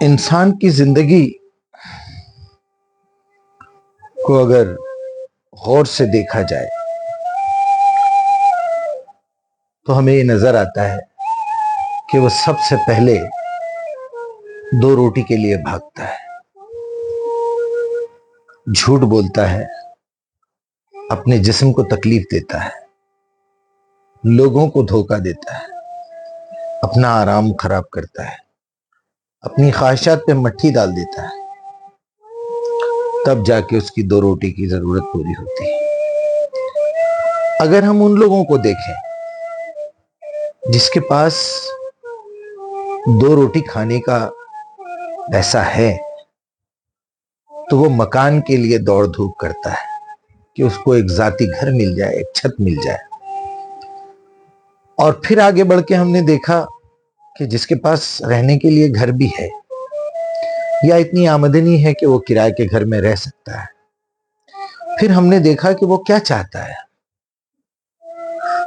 انسان کی زندگی کو اگر غور سے دیکھا جائے تو ہمیں یہ نظر آتا ہے کہ وہ سب سے پہلے دو روٹی کے لیے بھاگتا ہے، جھوٹ بولتا ہے، اپنے جسم کو تکلیف دیتا ہے، لوگوں کو دھوکہ دیتا ہے، اپنا آرام خراب کرتا ہے، اپنی خواہشات پہ مٹھی ڈال دیتا ہے، تب جا کے اس کی دو روٹی کی ضرورت پوری ہوتی ہے۔ اگر ہم ان لوگوں کو دیکھیں جس کے پاس دو روٹی کھانے کا پیسہ ہے تو وہ مکان کے لیے دوڑ دھوپ کرتا ہے کہ اس کو ایک ذاتی گھر مل جائے، ایک چھت مل جائے۔ اور پھر آگے بڑھ کے ہم نے دیکھا کہ جس کے پاس رہنے کے لیے گھر بھی ہے یا اتنی آمدنی ہے کہ وہ کرائے کے گھر میں رہ سکتا ہے، پھر ہم نے دیکھا کہ وہ کیا چاہتا ہے۔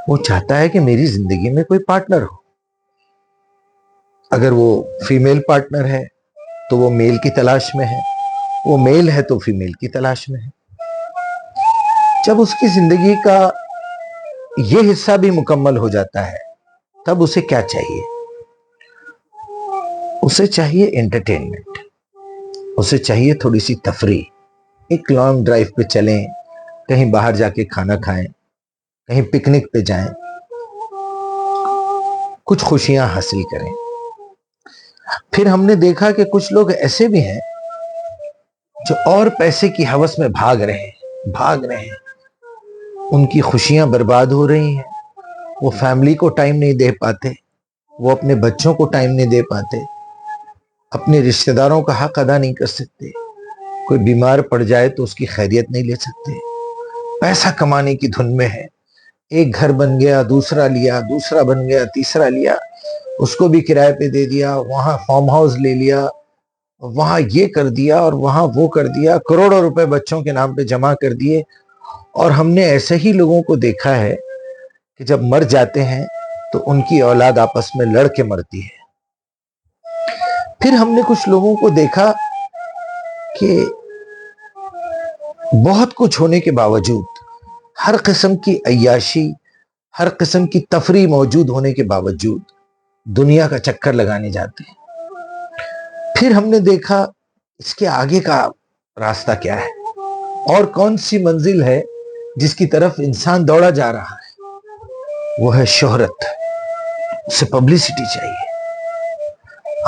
وہ چاہتا ہے کہ میری زندگی میں کوئی پارٹنر ہو۔ اگر وہ فیمیل پارٹنر ہے تو وہ میل کی تلاش میں ہے، وہ میل ہے تو فیمیل کی تلاش میں ہے۔ جب اس کی زندگی کا یہ حصہ بھی مکمل ہو جاتا ہے تب اسے کیا چاہیے؟ اسے چاہیے انٹرٹینمنٹ، اسے چاہیے تھوڑی سی تفریح، ایک لانگ ڈرائیو پہ چلیں، کہیں باہر جا کے کھانا کھائیں، کہیں پکنک پہ جائیں، کچھ خوشیاں حاصل کریں۔ پھر ہم نے دیکھا کہ کچھ لوگ ایسے بھی ہیں جو اور پیسے کی ہوس میں بھاگ رہے ہیں، ان کی خوشیاں برباد ہو رہی ہیں، وہ فیملی کو ٹائم نہیں دے پاتے، وہ اپنے بچوں کو ٹائم نہیں دے پاتے، اپنے رشتہ داروں کا حق ادا نہیں کر سکتے، کوئی بیمار پڑ جائے تو اس کی خیریت نہیں لے سکتے، پیسہ کمانے کی دھن میں ہے، ایک گھر بن گیا، دوسرا لیا، دوسرا بن گیا، تیسرا لیا، اس کو بھی کرائے پہ دے دیا، وہاں فارم ہاؤس لے لیا، وہاں یہ کر دیا اور وہاں وہ کر دیا، کروڑوں روپے بچوں کے نام پہ جمع کر دیے۔ اور ہم نے ایسے ہی لوگوں کو دیکھا ہے کہ جب مر جاتے ہیں تو ان کی اولاد آپس میں لڑ کے مرتی ہے۔ پھر ہم نے کچھ لوگوں کو دیکھا کہ بہت کچھ ہونے کے باوجود، ہر قسم کی عیاشی، ہر قسم کی تفریح موجود ہونے کے باوجود دنیا کا چکر لگانے جاتے ہیں۔ پھر ہم نے دیکھا اس کے آگے کا راستہ کیا ہے، اور کون سی منزل ہے جس کی طرف انسان دوڑا جا رہا ہے۔ وہ ہے شہرت، اسے پبلسٹی چاہیے۔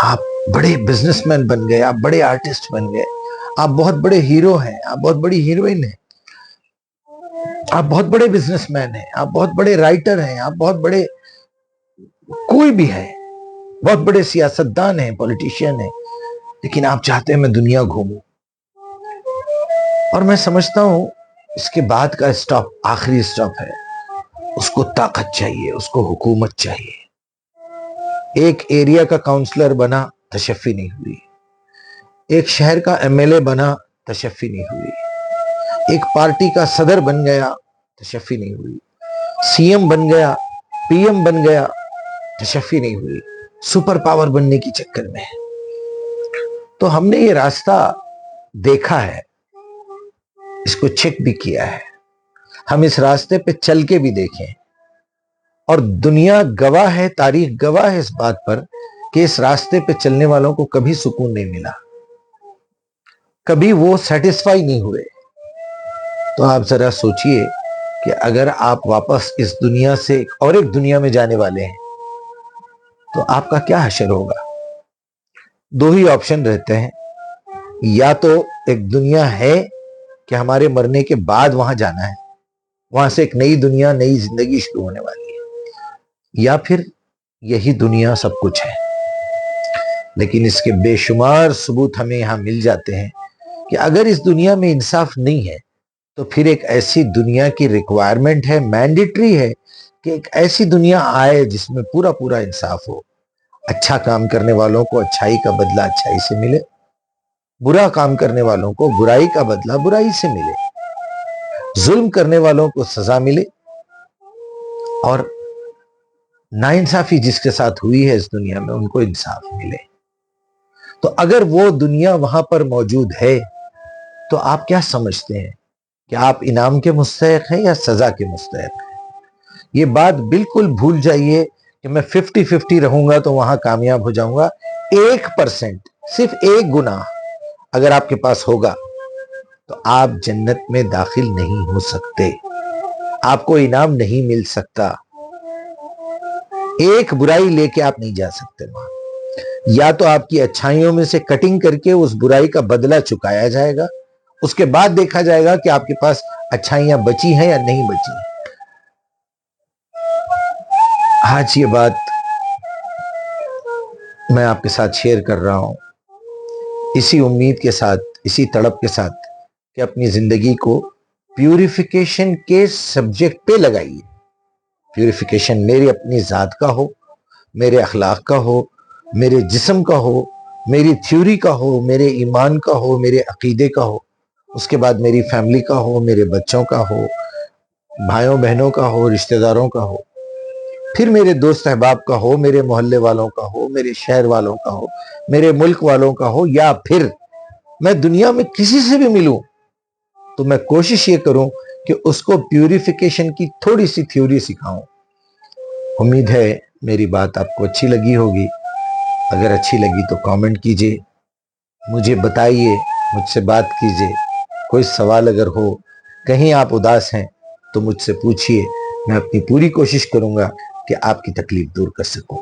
آپ بڑے بزنس مین بن گئے، آپ بڑے آرٹسٹ بن گئے، آپ بہت بڑے ہیرو ہیں، آپ بہت بڑی ہیروئن ہیں، آپ بہت بڑے بزنس مین ہیں، آپ بہت بڑے رائٹر ہیں، آپ بہت بڑے کوئی بھی ہے، بہت بڑے سیاستدان ہیں، پولیٹیشین ہیں، لیکن آپ چاہتے ہیں میں دنیا گھوموں۔ اور میں سمجھتا ہوں اس کے بعد کا اسٹاپ آخری اسٹاپ ہے، اس کو طاقت چاہیے، اس کو حکومت چاہیے۔ ایک ایریا کا کاؤنسلر بنا، تشفی نہیں ہوئی، ایک شہر کا ایم ایل اے بنا، تشفی نہیں ہوئی، ایک پارٹی کا صدر بن گیا، تشفی نہیں ہوئی، سی ایم بن گیا، پی ایم بن گیا، تشفی نہیں ہوئی، سپر پاور بننے کی چکر میں۔ تو ہم نے یہ راستہ دیکھا ہے، اس کو چیک بھی کیا ہے، ہم اس راستے پہ چل کے بھی دیکھیں، اور دنیا گواہ ہے، تاریخ گواہ ہے اس بات پر کہ اس راستے پہ چلنے والوں کو کبھی سکون نہیں ملا، کبھی وہ سیٹسفائی نہیں ہوئے۔ تو آپ ذرا سوچئے کہ اگر آپ واپس اس دنیا سے اور ایک دنیا میں جانے والے ہیں تو آپ کا کیا حشر ہوگا؟ دو ہی آپشن رہتے ہیں، یا تو ایک دنیا ہے کہ ہمارے مرنے کے بعد وہاں جانا ہے، وہاں سے ایک نئی دنیا، نئی زندگی شروع ہونے والی ہے، یا پھر یہی دنیا سب کچھ ہے۔ لیکن اس کے بے شمار ثبوت ہمیں یہاں مل جاتے ہیں کہ اگر اس دنیا میں انصاف نہیں ہے تو پھر ایک ایسی دنیا کی ریکوائرمنٹ ہے، مینڈیٹری ہے کہ ایک ایسی دنیا آئے جس میں پورا پورا انصاف ہو، اچھا کام کرنے والوں کو اچھائی کا بدلہ اچھائی سے ملے، برا کام کرنے والوں کو برائی کا بدلہ برائی سے ملے، ظلم کرنے والوں کو سزا ملے، اور ناانصافی جس کے ساتھ ہوئی ہے اس دنیا میں ان کو انصاف ملے۔ تو اگر وہ دنیا وہاں پر موجود ہے تو آپ کیا سمجھتے ہیں کہ آپ انعام کے مستحق ہیں یا سزا کے مستحق ہیں؟ یہ بات بالکل بھول جائیے کہ میں 50-50 رہوں گا تو وہاں کامیاب ہو جاؤں گا۔ 1%، صرف ایک گناہ اگر آپ کے پاس ہوگا تو آپ جنت میں داخل نہیں ہو سکتے، آپ کو انعام نہیں مل سکتا۔ ایک برائی لے کے آپ نہیں جا سکتے وہاں، یا تو آپ کی اچھائیوں میں سے کٹنگ کر کے اس برائی کا بدلہ چکایا جائے گا، اس کے بعد دیکھا جائے گا کہ آپ کے پاس اچھائیاں بچی ہیں یا نہیں بچی ہیں۔ آج یہ بات میں آپ کے ساتھ شیئر کر رہا ہوں اسی امید کے ساتھ، اسی تڑپ کے ساتھ کہ اپنی زندگی کو پیوریفیکیشن کے سبجیکٹ پہ لگائیے۔ پیوریفیکیشن میری اپنی ذات کا ہو، میرے اخلاق کا ہو، میرے جسم کا ہو، میری تھیوری کا ہو، میرے ایمان کا ہو، میرے عقیدے کا ہو، اس کے بعد میری فیملی کا ہو، میرے بچوں کا ہو، بھائیوں بہنوں کا ہو، رشتہ داروں کا ہو، پھر میرے دوست احباب کا ہو، میرے محلے والوں کا ہو، میرے شہر والوں کا ہو، میرے ملک والوں کا ہو، یا پھر میں دنیا میں کسی سے بھی ملوں تو میں کوشش یہ کروں کہ اس کو پیوریفیکیشن کی تھوڑی سی تھیوری سکھاؤں۔ امید ہے میری بات آپ کو اچھی لگی ہوگی۔ اگر اچھی لگی تو کامنٹ کیجئے، مجھے بتائیے، مجھ سے بات کیجئے۔ کوئی سوال اگر ہو، کہیں آپ اداس ہیں تو مجھ سے پوچھئے، میں اپنی پوری کوشش کروں گا کہ آپ کی تکلیف دور کر سکوں۔